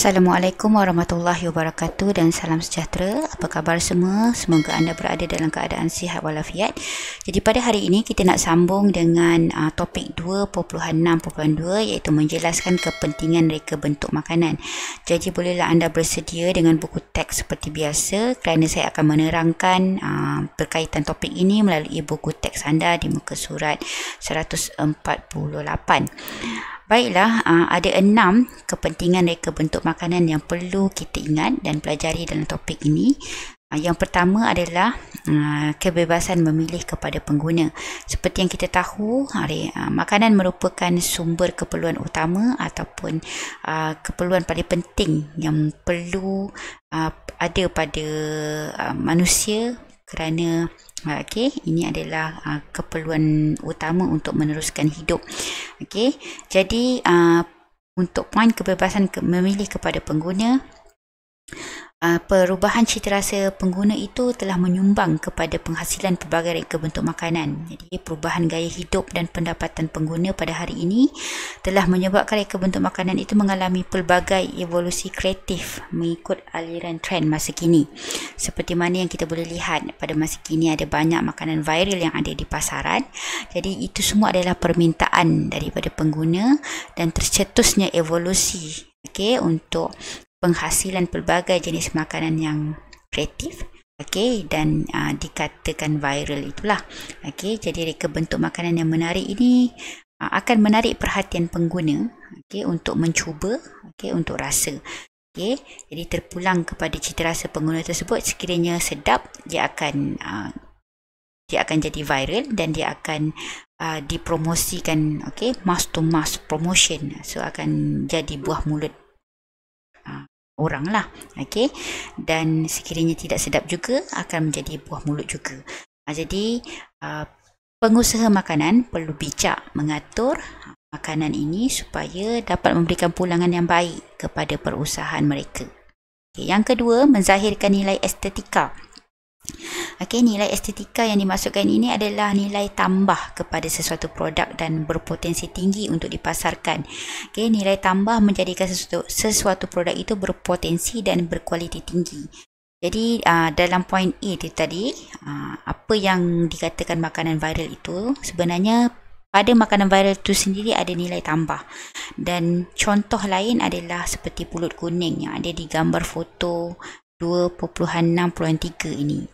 Assalamualaikum warahmatullahi wabarakatuh dan salam sejahtera. Apa khabar semua? Semoga anda berada dalam keadaan sihat walafiat. Jadi pada hari ini kita nak sambung dengan topik 2.6.2 iaitu menjelaskan kepentingan reka bentuk makanan. Jadi bolehlah anda bersedia dengan buku teks seperti biasa kerana saya akan menerangkan berkaitan topik ini melalui buku teks anda di muka surat 148. Baiklah, ada 6 kepentingan reka bentuk makanan yang perlu kita ingat dan pelajari dalam topik ini. Yang pertama adalah kebebasan memilih kepada pengguna. Seperti yang kita tahu, makanan merupakan sumber keperluan utama ataupun keperluan paling penting yang perlu ada pada manusia kerana ini adalah keperluan utama untuk meneruskan hidup. Jadi untuk poin kebebasan memilih kepada pengguna, perubahan citarasa pengguna itu telah menyumbang kepada penghasilan pelbagai reka bentuk makanan. Jadi perubahan gaya hidup dan pendapatan pengguna pada hari ini telah menyebabkan reka bentuk makanan itu mengalami pelbagai evolusi kreatif mengikut aliran trend masa kini. Seperti mana yang kita boleh lihat pada masa kini ada banyak makanan viral yang ada di pasaran. Jadi itu semua adalah permintaan daripada pengguna dan tercetusnya evolusi untuk penghasilan pelbagai jenis makanan yang kreatif dan dikatakan viral itulah. Jadi reka bentuk makanan yang menarik ini akan menarik perhatian pengguna untuk mencuba, untuk rasa. Jadi terpulang kepada citarasa pengguna tersebut, sekiranya sedap dia akan jadi viral dan dia akan dipromosikan, mass to mass promotion, so akan jadi buah mulut orang lah, dan sekiranya tidak sedap juga akan menjadi buah mulut juga. Jadi pengusaha makanan perlu bijak mengatur makanan ini supaya dapat memberikan pulangan yang baik kepada perusahaan mereka. Yang kedua, menzahirkan nilai estetika. Nilai estetika yang dimaksudkan ini adalah nilai tambah kepada sesuatu produk dan berpotensi tinggi untuk dipasarkan. Nilai tambah menjadikan sesuatu produk itu berpotensi dan berkualiti tinggi. Jadi dalam poin A itu tadi, apa yang dikatakan makanan viral itu sebenarnya pada makanan viral itu sendiri ada nilai tambah. Dan contoh lain adalah seperti pulut kuning yang ada di gambar foto 2.6.3 ini.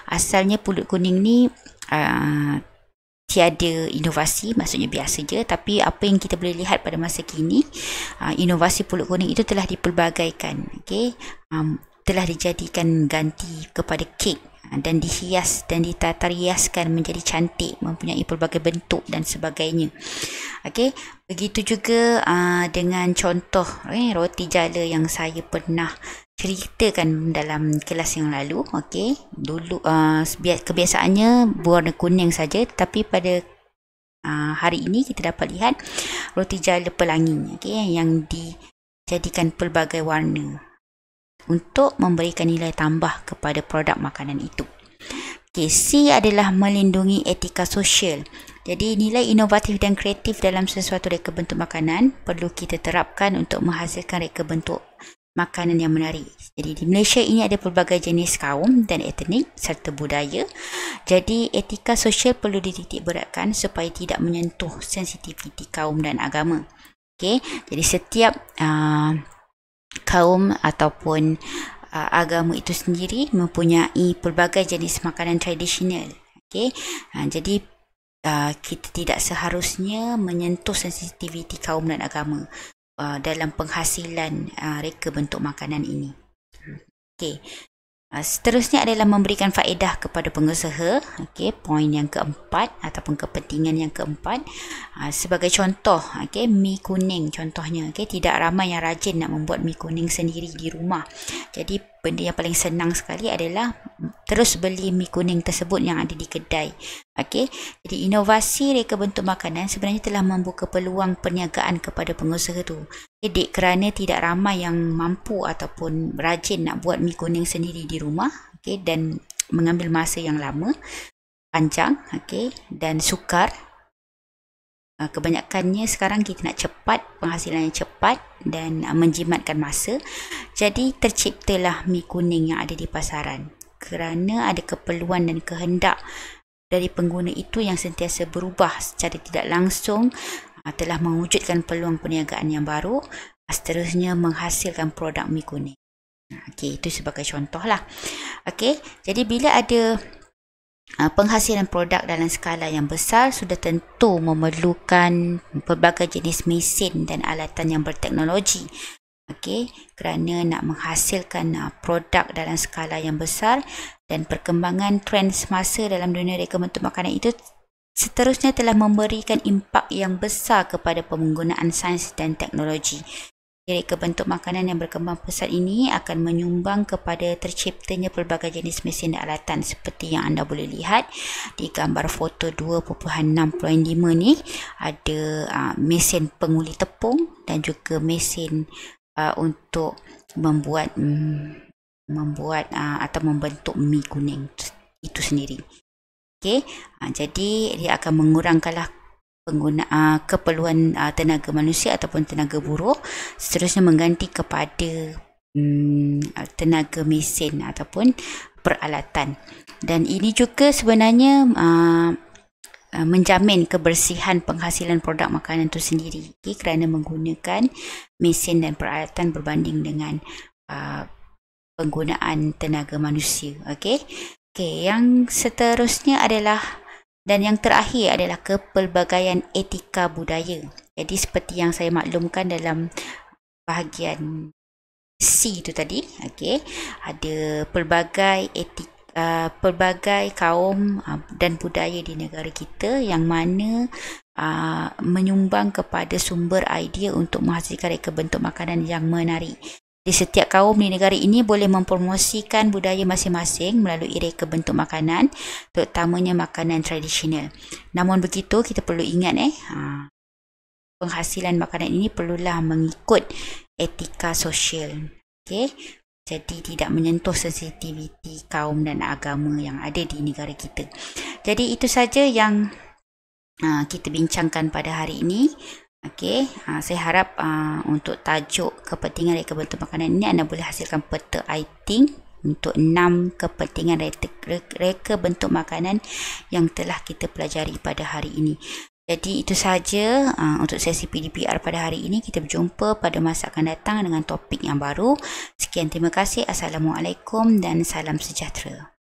Asalnya pulut kuning ni tiada inovasi, maksudnya biasa je, tapi apa yang kita boleh lihat pada masa kini, inovasi pulut kuning itu telah dipelbagaikan, telah dijadikan ganti kepada kek dan dihias dan ditata riaskan menjadi cantik, mempunyai pelbagai bentuk dan sebagainya. Begitu juga dengan contoh roti jala yang saya pernah ceritakan dalam kelas yang lalu. Dulu kebiasaannya berwarna kuning saja, tapi pada hari ini kita dapat lihat roti jala pelangi yang dijadikan pelbagai warna untuk memberikan nilai tambah kepada produk makanan itu. C adalah melindungi etika sosial. Jadi nilai inovatif dan kreatif dalam sesuatu reka bentuk makanan perlu kita terapkan untuk menghasilkan reka bentuk makanan yang menarik. Jadi di Malaysia ini ada pelbagai jenis kaum dan etnik serta budaya. Jadi etika sosial perlu dititik beratkan supaya tidak menyentuh sensitiviti kaum dan agama. Jadi setiap kaum ataupun agama itu sendiri mempunyai pelbagai jenis makanan tradisional. Jadi kita tidak seharusnya menyentuh sensitiviti kaum dan agama dalam penghasilan reka bentuk makanan ini. Seterusnya adalah memberikan faedah kepada pengusaha. Poin yang keempat ataupun kepentingan yang keempat, sebagai contoh, mi kuning contohnya, tidak ramai yang rajin nak membuat mi kuning sendiri di rumah. Jadi benda yang paling senang sekali adalah terus beli mi kuning tersebut yang ada di kedai. Jadi inovasi reka bentuk makanan sebenarnya telah membuka peluang perniagaan kepada pengusaha tu. Kerana tidak ramai yang mampu ataupun rajin nak buat mi kuning sendiri di rumah, dan mengambil masa yang lama, panjang, dan sukar. kebanyakannya sekarang kita nak cepat, penghasilan yang cepat dan menjimatkan masa. Jadi terciptalah mi kuning yang ada di pasaran kerana ada keperluan dan kehendak dari pengguna itu yang sentiasa berubah secara tidak langsung, telah mewujudkan peluang perniagaan yang baru, seterusnya menghasilkan produk mi kuning. Okey, itu sebagai contoh lah. Okey, jadi bila ada penghasilan produk dalam skala yang besar, sudah tentu memerlukan pelbagai jenis mesin dan alatan yang berteknologi. Okey, kerana nak menghasilkan produk dalam skala yang besar dan perkembangan trend semasa dalam dunia reka bentuk makanan itu seterusnya telah memberikan impak yang besar kepada penggunaan sains dan teknologi. Reka bentuk makanan yang berkembang pesat ini akan menyumbang kepada terciptanya pelbagai jenis mesin dan alatan seperti yang anda boleh lihat di gambar foto 2.6.5 ni. Ada mesin penguli tepung dan juga mesin untuk membuat atau membentuk mi kuning itu sendiri. Okey, jadi dia akan mengurangkanlah keperluan tenaga manusia ataupun tenaga buruh, seterusnya mengganti kepada tenaga mesin ataupun peralatan. Dan ini juga sebenarnya menjamin kebersihan penghasilan produk makanan itu sendiri, kerana menggunakan mesin dan peralatan berbanding dengan penggunaan tenaga manusia. Okey, yang seterusnya adalah dan yang terakhir adalah kepelbagaian etika budaya. Jadi seperti yang saya maklumkan dalam bahagian C itu tadi, okey, ada pelbagai pelbagai kaum dan budaya di negara kita yang mana menyumbang kepada sumber idea untuk menghasilkan reka bentuk makanan yang menarik. Di setiap kaum di negara ini boleh mempromosikan budaya masing-masing melalui reka bentuk makanan, terutamanya makanan tradisional. Namun begitu, kita perlu ingat penghasilan makanan ini perlulah mengikut etika sosial. Okey, jadi tidak menyentuh sensitiviti kaum dan agama yang ada di negara kita. Jadi itu saja yang kita bincangkan pada hari ini. Okey, saya harap untuk tajuk kepentingan reka bentuk makanan ini anda boleh hasilkan peta iting untuk 6 kepentingan reka bentuk makanan yang telah kita pelajari pada hari ini. Jadi itu saja untuk sesi PDPR pada hari ini. Kita berjumpa pada masa akan datang dengan topik yang baru. Sekian, terima kasih. Assalamualaikum dan salam sejahtera.